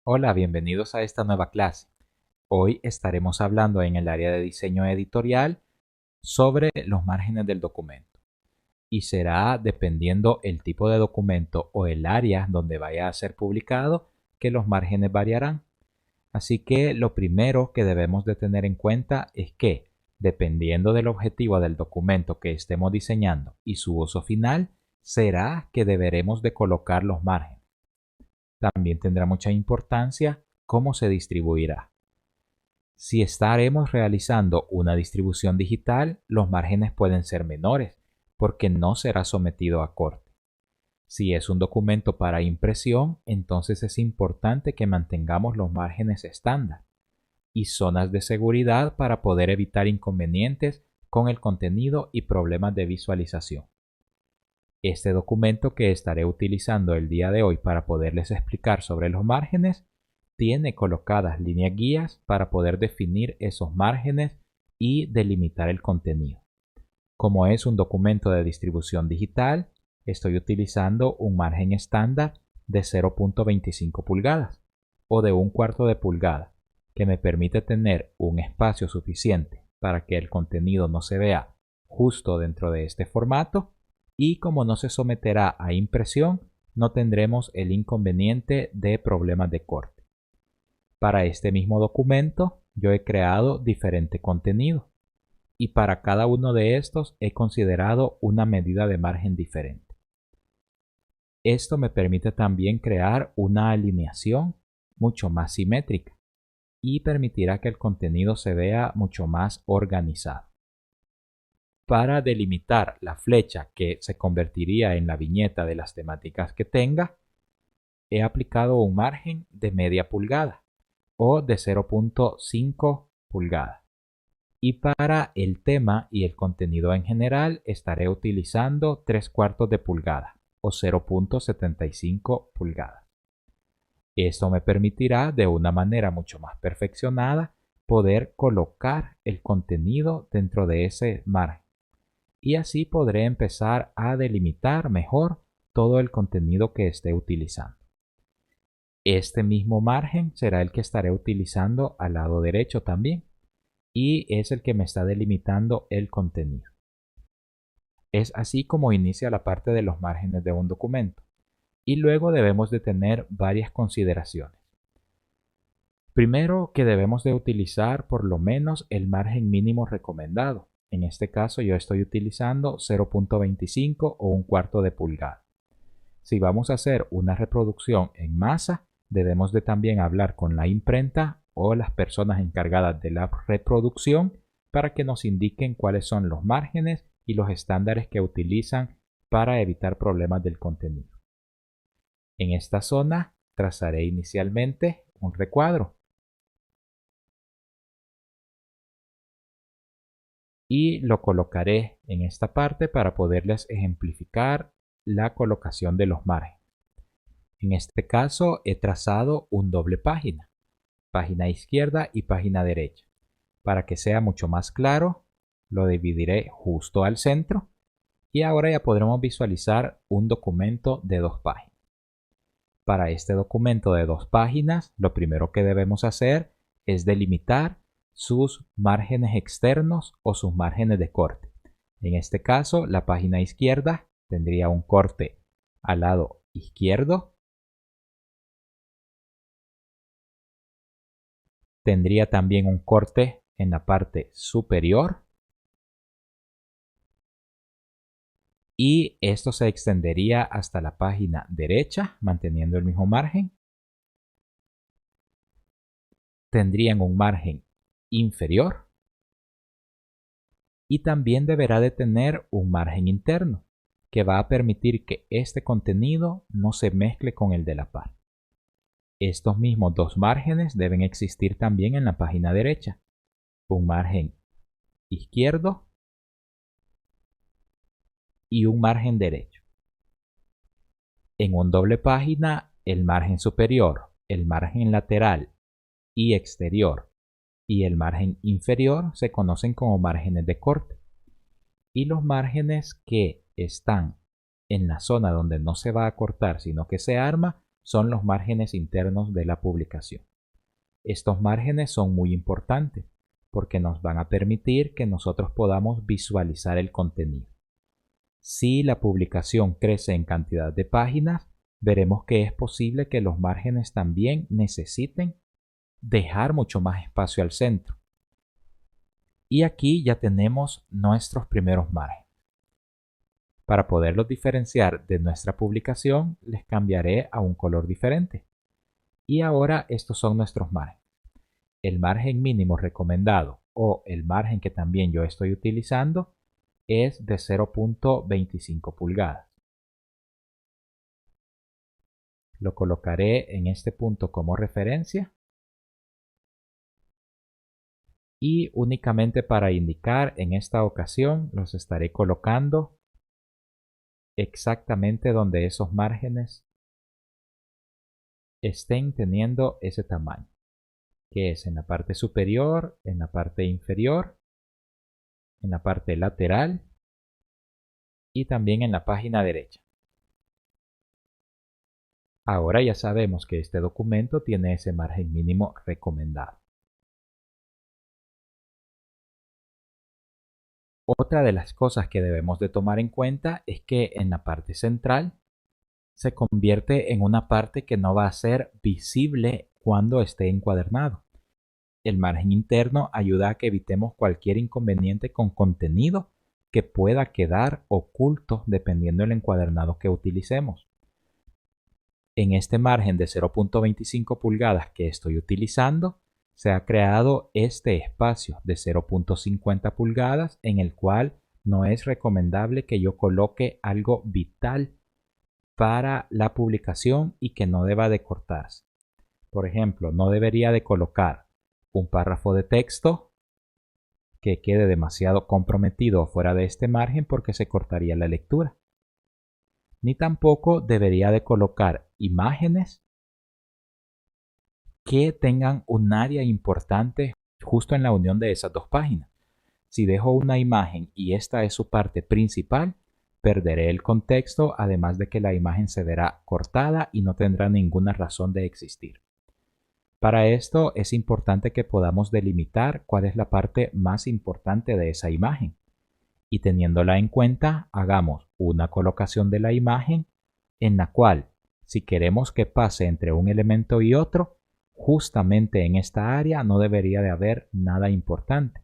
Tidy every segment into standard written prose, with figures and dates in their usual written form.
Hola, bienvenidos a esta nueva clase. Hoy estaremos hablando en el área de diseño editorial sobre los márgenes del documento y será dependiendo el tipo de documento o el área donde vaya a ser publicado que los márgenes variarán. Así que lo primero que debemos de tener en cuenta es que dependiendo del objetivo del documento que estemos diseñando y su uso final, será que deberemos de colocar los márgenes. También tendrá mucha importancia cómo se distribuirá. Si estaremos realizando una distribución digital, los márgenes pueden ser menores porque no será sometido a corte. Si es un documento para impresión, entonces es importante que mantengamos los márgenes estándar y zonas de seguridad para poder evitar inconvenientes con el contenido y problemas de visualización. Este documento que estaré utilizando el día de hoy para poderles explicar sobre los márgenes tiene colocadas líneas guías para poder definir esos márgenes y delimitar el contenido. Como es un documento de distribución digital, estoy utilizando un margen estándar de 0.25 pulgadas o de 1/4 de pulgada, que me permite tener un espacio suficiente para que el contenido no se vea justo dentro de este formato y como no se someterá a impresión, no tendremos el inconveniente de problemas de corte. Para este mismo documento yo he creado diferente contenido y para cada uno de estos he considerado una medida de margen diferente. Esto me permite también crear una alineación mucho más simétrica y permitirá que el contenido se vea mucho más organizado. Para delimitar la flecha que se convertiría en la viñeta de las temáticas que tenga, he aplicado un margen de media pulgada o de 0.5 pulgadas. Y para el tema y el contenido en general estaré utilizando 3/4 de pulgada o 0.75 pulgadas. Esto me permitirá de una manera mucho más perfeccionada poder colocar el contenido dentro de ese margen y así podré empezar a delimitar mejor todo el contenido que esté utilizando. Este mismo margen será el que estaré utilizando al lado derecho también y es el que me está delimitando el contenido. Es así como inicia la parte de los márgenes de un documento y luego debemos de tener varias consideraciones. Primero que debemos de utilizar por lo menos el margen mínimo recomendado. En este caso yo estoy utilizando 0.25 o 1/4 de pulgada. Si vamos a hacer una reproducción en masa, debemos de también hablar con la imprenta o las personas encargadas de la reproducción para que nos indiquen cuáles son los márgenes y los estándares que utilizan para evitar problemas del contenido. En esta zona trazaré inicialmente un recuadro y lo colocaré en esta parte para poderles ejemplificar la colocación de los márgenes. En este caso he trazado un doble página, página izquierda y página derecha. Para que sea mucho más claro, lo dividiré justo al centro y ahora ya podremos visualizar un documento de 2 páginas. Para este documento de 2 páginas, lo primero que debemos hacer es delimitar sus márgenes externos o sus márgenes de corte. En este caso, la página izquierda tendría un corte al lado izquierdo, tendría también un corte en la parte superior y esto se extendería hasta la página derecha manteniendo el mismo margen. Tendrían un margen inferior y también deberá de tener un margen interno que va a permitir que este contenido no se mezcle con el de la par. Estos mismos dos márgenes deben existir también en la página derecha, un margen izquierdo y un margen derecho. En un doble página, el margen superior, el margen lateral y exterior y el margen inferior se conocen como márgenes de corte. Y los márgenes que están en la zona donde no se va a cortar sino que se arma son los márgenes internos de la publicación. Estos márgenes son muy importantes porque nos van a permitir que nosotros podamos visualizar el contenido. Si la publicación crece en cantidad de páginas, veremos que es posible que los márgenes también necesiten dejar mucho más espacio al centro. Y aquí ya tenemos nuestros primeros márgenes. Para poderlos diferenciar de nuestra publicación, les cambiaré a un color diferente. Y ahora estos son nuestros márgenes. El margen mínimo recomendado o el margen que también yo estoy utilizando es de 0.25 pulgadas. Lo colocaré en este punto como referencia y únicamente para indicar en esta ocasión los estaré colocando exactamente donde esos márgenes estén teniendo ese tamaño, que es en la parte superior, en la parte inferior, en la parte lateral y también en la página derecha. Ahora ya sabemos que este documento tiene ese margen mínimo recomendado. Otra de las cosas que debemos de tomar en cuenta es que en la parte central se convierte en una parte que no va a ser visible cuando esté encuadernado. El margen interno ayuda a que evitemos cualquier inconveniente con contenido que pueda quedar oculto dependiendo del encuadernado que utilicemos. En este margen de 0.25 pulgadas que estoy utilizando, se ha creado este espacio de 0.50 pulgadas en el cual no es recomendable que yo coloque algo vital para la publicación y que no deba de cortarse. Por ejemplo, no debería de colocar un párrafo de texto que quede demasiado comprometido fuera de este margen porque se cortaría la lectura. Ni tampoco debería de colocar imágenes que tengan un área importante justo en la unión de esas dos páginas. Si dejo una imagen y esta es su parte principal, perderé el contexto, además de que la imagen se verá cortada y no tendrá ninguna razón de existir. Para esto es importante que podamos delimitar cuál es la parte más importante de esa imagen. Y teniéndola en cuenta, hagamos una colocación de la imagen en la cual, si queremos que pase entre un elemento y otro, justamente en esta área no debería de haber nada importante.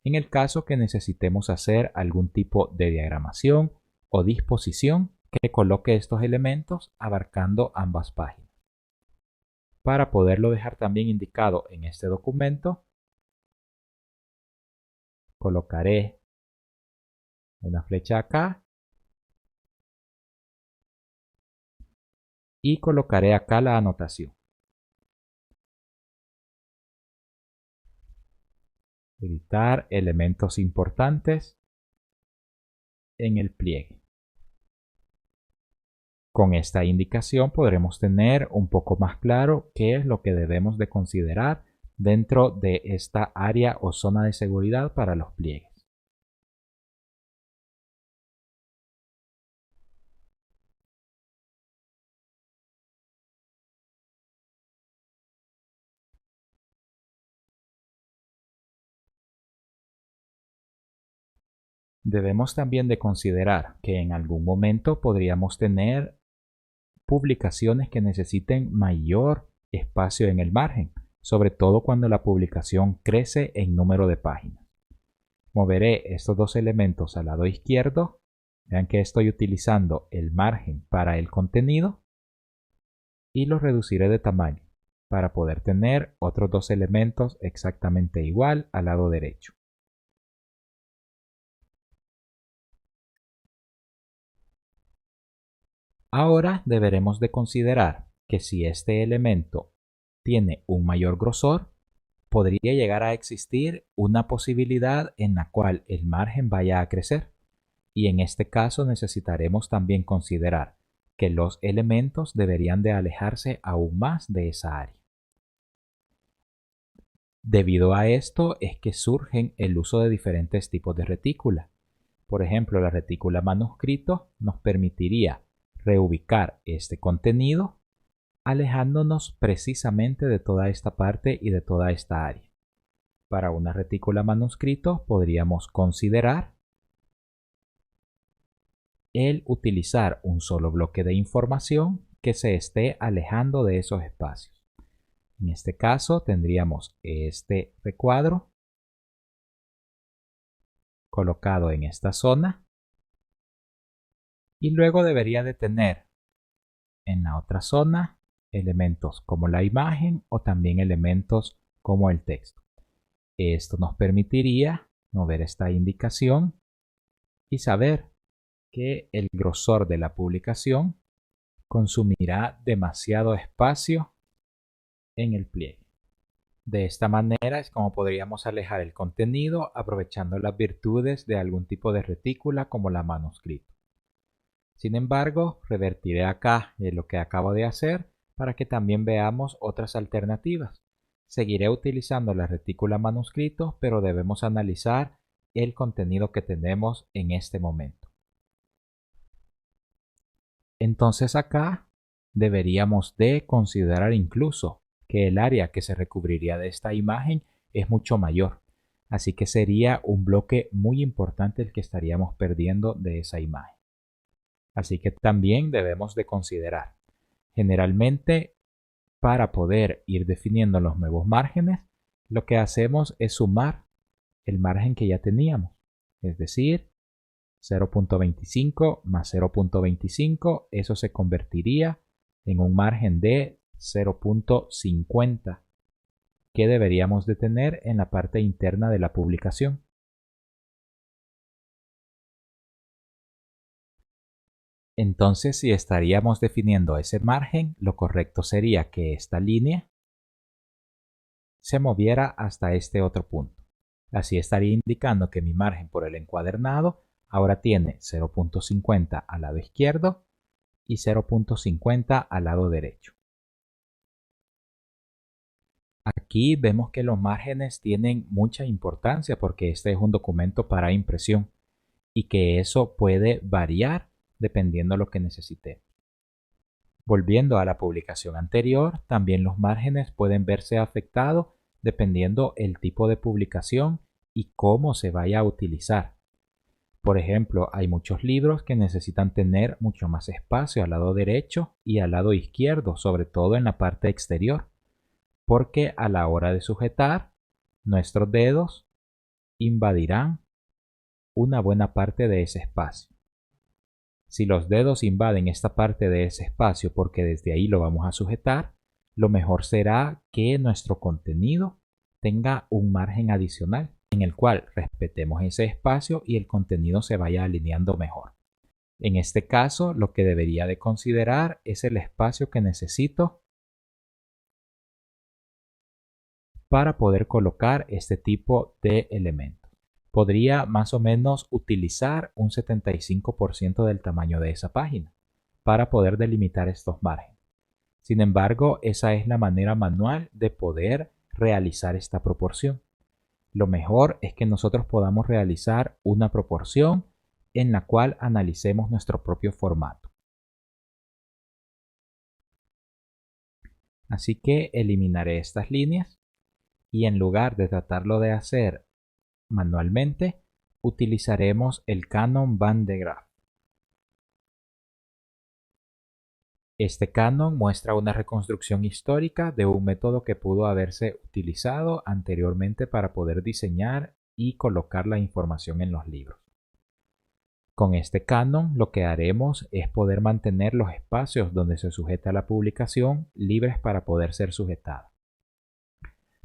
En el caso que necesitemos hacer algún tipo de diagramación o disposición que coloque estos elementos abarcando ambas páginas. Para poderlo dejar también indicado en este documento, colocaré una flecha acá y colocaré acá la anotación. Editar elementos importantes en el pliegue. Con esta indicación podremos tener un poco más claro qué es lo que debemos de considerar dentro de esta área o zona de seguridad para los pliegues. Debemos también de considerar que en algún momento podríamos tener publicaciones que necesiten mayor espacio en el margen, sobre todo cuando la publicación crece en número de páginas. Moveré estos dos elementos al lado izquierdo. Vean que estoy utilizando el margen para el contenido y los reduciré de tamaño para poder tener otros dos elementos exactamente igual al lado derecho. Ahora deberemos de considerar que si este elemento tiene un mayor grosor, podría llegar a existir una posibilidad en la cual el margen vaya a crecer. Y en este caso necesitaremos también considerar que los elementos deberían de alejarse aún más de esa área. Debido a esto es que surgen el uso de diferentes tipos de retícula. Por ejemplo, la retícula manuscrito nos permitiría reubicar este contenido alejándonos precisamente de toda esta parte y de toda esta área. Para una retícula manuscrito podríamos considerar el utilizar un solo bloque de información que se esté alejando de esos espacios. En este caso tendríamos este recuadro colocado en esta zona y luego debería de tener en la otra zona elementos como la imagen o también elementos como el texto. Esto nos permitiría mover esta indicación y saber que el grosor de la publicación consumirá demasiado espacio en el pliegue. De esta manera es como podríamos alejar el contenido aprovechando las virtudes de algún tipo de retícula como la manuscrito. Sin embargo, revertiré acá lo que acabo de hacer para que también veamos otras alternativas. Seguiré utilizando la retícula manuscrito, pero debemos analizar el contenido que tenemos en este momento. Entonces acá deberíamos de considerar incluso que el área que se recubriría de esta imagen es mucho mayor. Así que sería un bloque muy importante el que estaríamos perdiendo de esa imagen. Así que también debemos de considerar. Generalmente, para poder ir definiendo los nuevos márgenes, lo que hacemos es sumar el margen que ya teníamos. Es decir, 0.25 más 0.25, eso se convertiría en un margen de 0.50 que deberíamos de tener en la parte interna de la publicación. Entonces, si estaríamos definiendo ese margen, lo correcto sería que esta línea se moviera hasta este otro punto. Así estaría indicando que mi margen por el encuadernado ahora tiene 0.50 al lado izquierdo y 0.50 al lado derecho. Aquí vemos que los márgenes tienen mucha importancia porque este es un documento para impresión y que eso puede variar dependiendo de lo que necesitemos. Volviendo a la publicación anterior, también los márgenes pueden verse afectados dependiendo el tipo de publicación y cómo se vaya a utilizar. Por ejemplo, hay muchos libros que necesitan tener mucho más espacio al lado derecho y al lado izquierdo, sobre todo en la parte exterior, porque a la hora de sujetar, nuestros dedos invadirán una buena parte de ese espacio. Si los dedos invaden esta parte de ese espacio porque desde ahí lo vamos a sujetar, lo mejor será que nuestro contenido tenga un margen adicional en el cual respetemos ese espacio y el contenido se vaya alineando mejor. En este caso, lo que debería de considerar es el espacio que necesito para poder colocar este tipo de elementos. Podría más o menos utilizar un 75% del tamaño de esa página para poder delimitar estos márgenes. Sin embargo, esa es la manera manual de poder realizar esta proporción. Lo mejor es que nosotros podamos realizar una proporción en la cual analicemos nuestro propio formato. Así que eliminaré estas líneas y en lugar de tratarlo de hacer manualmente, utilizaremos el Canon Van de Graaff. Este canon muestra una reconstrucción histórica de un método que pudo haberse utilizado anteriormente para poder diseñar y colocar la información en los libros. Con este canon lo que haremos es poder mantener los espacios donde se sujeta la publicación libres para poder ser sujetada.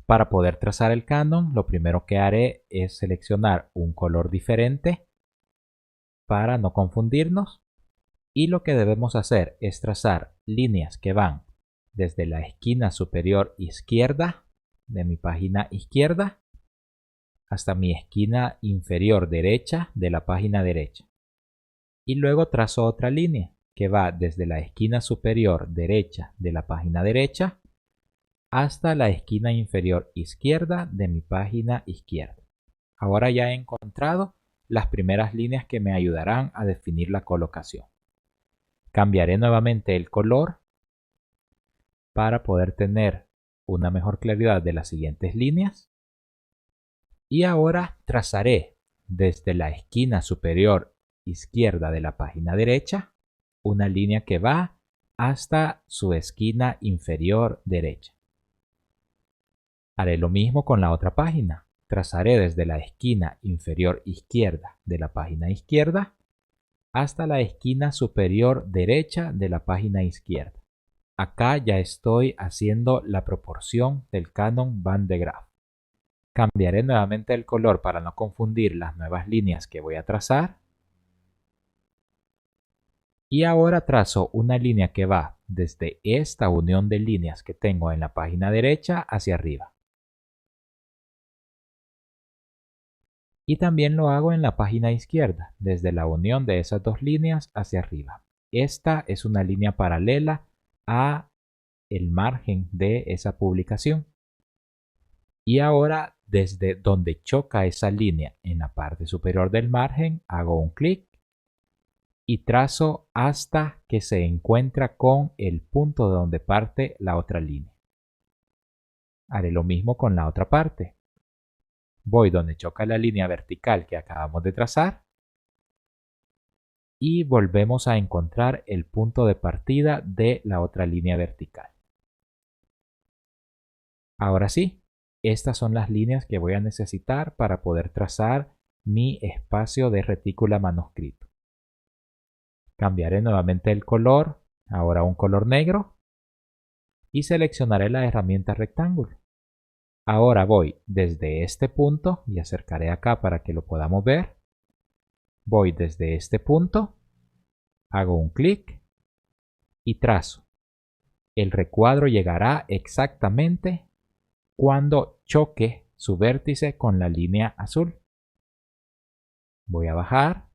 Para poder trazar el canon, lo primero que haré es seleccionar un color diferente para no confundirnos. Y lo que debemos hacer es trazar líneas que van desde la esquina superior izquierda de mi página izquierda hasta mi esquina inferior derecha de la página derecha. Y luego trazo otra línea que va desde la esquina superior derecha de la página derecha hasta la esquina inferior izquierda de mi página izquierda. Ahora ya he encontrado las primeras líneas que me ayudarán a definir la colocación. Cambiaré nuevamente el color para poder tener una mejor claridad de las siguientes líneas. Y ahora trazaré desde la esquina superior izquierda de la página derecha una línea que va hasta su esquina inferior derecha. Haré lo mismo con la otra página. Trazaré desde la esquina inferior izquierda de la página izquierda hasta la esquina superior derecha de la página izquierda. Acá ya estoy haciendo la proporción del Canon Van de Graaff. Cambiaré nuevamente el color para no confundir las nuevas líneas que voy a trazar. Y ahora trazo una línea que va desde esta unión de líneas que tengo en la página derecha hacia arriba. Y también lo hago en la página izquierda, desde la unión de esas dos líneas hacia arriba. Esta es una línea paralela a el margen de esa publicación. Y ahora, desde donde choca esa línea en la parte superior del margen, hago un clic y trazo hasta que se encuentra con el punto de donde parte la otra línea. Haré lo mismo con la otra parte. Voy donde choca la línea vertical que acabamos de trazar y volvemos a encontrar el punto de partida de la otra línea vertical. Ahora sí, estas son las líneas que voy a necesitar para poder trazar mi espacio de retícula manuscrito. Cambiaré nuevamente el color, ahora un color negro, y seleccionaré la herramienta rectángulo. Ahora voy desde este punto y acercaré acá para que lo podamos ver. Voy desde este punto, hago un clic y trazo. El recuadro llegará exactamente cuando choque su vértice con la línea azul. Voy a bajar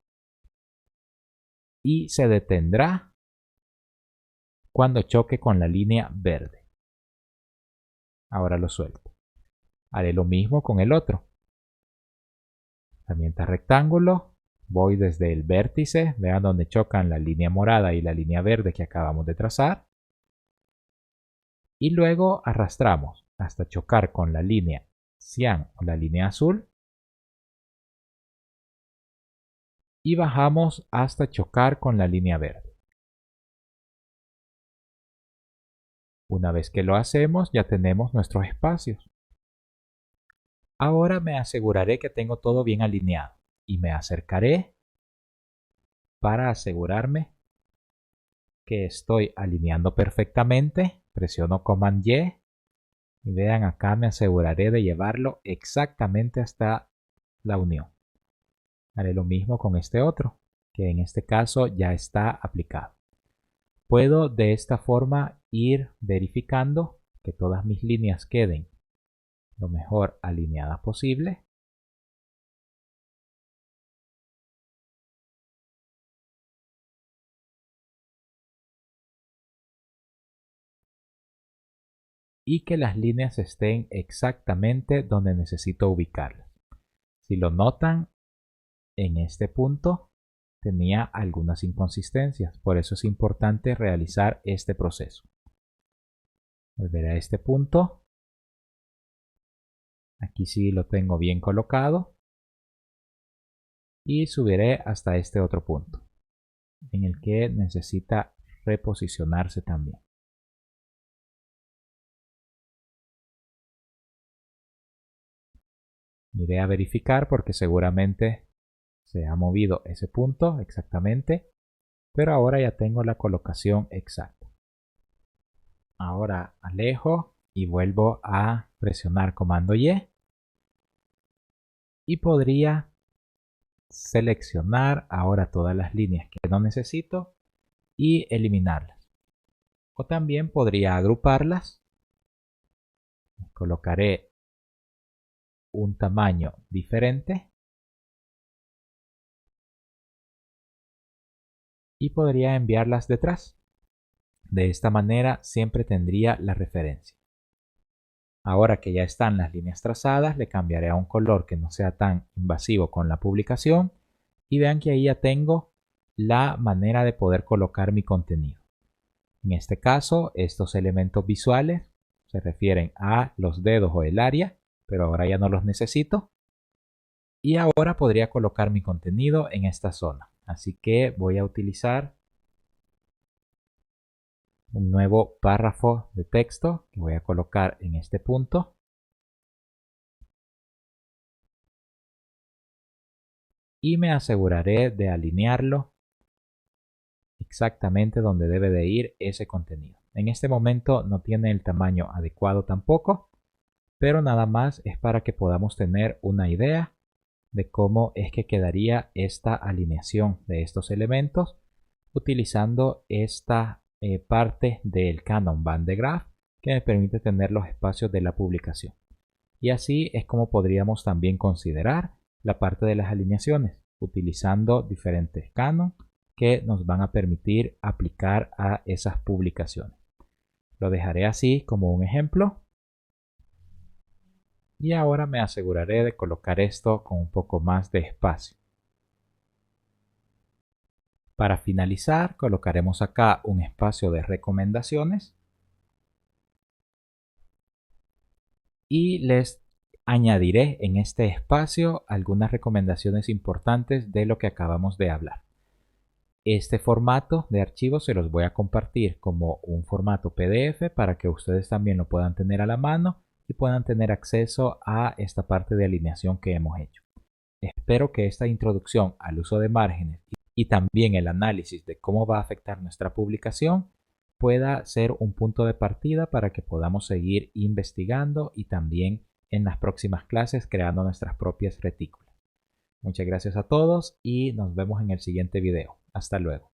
y se detendrá cuando choque con la línea verde. Ahora lo suelto. Haré lo mismo con el otro. Herramienta rectángulo, voy desde el vértice, vean donde chocan la línea morada y la línea verde que acabamos de trazar. Y luego arrastramos hasta chocar con la línea cian o la línea azul. Y bajamos hasta chocar con la línea verde. Una vez que lo hacemos, ya tenemos nuestros espacios. Ahora me aseguraré que tengo todo bien alineado y me acercaré para asegurarme que estoy alineando perfectamente. Presiono Command Y y vean acá me aseguraré de llevarlo exactamente hasta la unión. Haré lo mismo con este otro, que en este caso ya está aplicado. Puedo de esta forma ir verificando que todas mis líneas queden lo mejor alineadas posible. Y que las líneas estén exactamente donde necesito ubicarlas. Si lo notan, en este punto tenía algunas inconsistencias, por eso es importante realizar este proceso. Volveré a este punto. Aquí sí lo tengo bien colocado. Y subiré hasta este otro punto, en el que necesita reposicionarse también. Iré a verificar porque seguramente se ha movido ese punto exactamente, pero ahora ya tengo la colocación exacta. Ahora alejo y vuelvo a presionar comando Y y podría seleccionar ahora todas las líneas que no necesito y eliminarlas. O también podría agruparlas. Colocaré un tamaño diferente y podría enviarlas detrás. De esta manera siempre tendría la referencia. Ahora que ya están las líneas trazadas, le cambiaré a un color que no sea tan invasivo con la publicación y vean que ahí ya tengo la manera de poder colocar mi contenido. En este caso, estos elementos visuales se refieren a los dedos o el área, pero ahora ya no los necesito. Y ahora podría colocar mi contenido en esta zona. Así que voy a utilizar un nuevo párrafo de texto que voy a colocar en este punto. Y me aseguraré de alinearlo exactamente donde debe de ir ese contenido. En este momento no tiene el tamaño adecuado tampoco, pero nada más es para que podamos tener una idea de cómo es que quedaría esta alineación de estos elementos utilizando esta parte del Canon Van de Graph que me permite tener los espacios de la publicación. Y así es como podríamos también considerar la parte de las alineaciones utilizando diferentes Canon que nos van a permitir aplicar a esas publicaciones. Lo dejaré así como un ejemplo. Y ahora me aseguraré de colocar esto con un poco más de espacio. Para finalizar, colocaremos acá un espacio de recomendaciones. Y les añadiré en este espacio algunas recomendaciones importantes de lo que acabamos de hablar. Este formato de archivo se los voy a compartir como un formato PDF para que ustedes también lo puedan tener a la mano y puedan tener acceso a esta parte de alineación que hemos hecho. Espero que esta introducción al uso de márgenes y también el análisis de cómo va a afectar nuestra publicación pueda ser un punto de partida para que podamos seguir investigando y también en las próximas clases creando nuestras propias retículas. Muchas gracias a todos y nos vemos en el siguiente video. Hasta luego.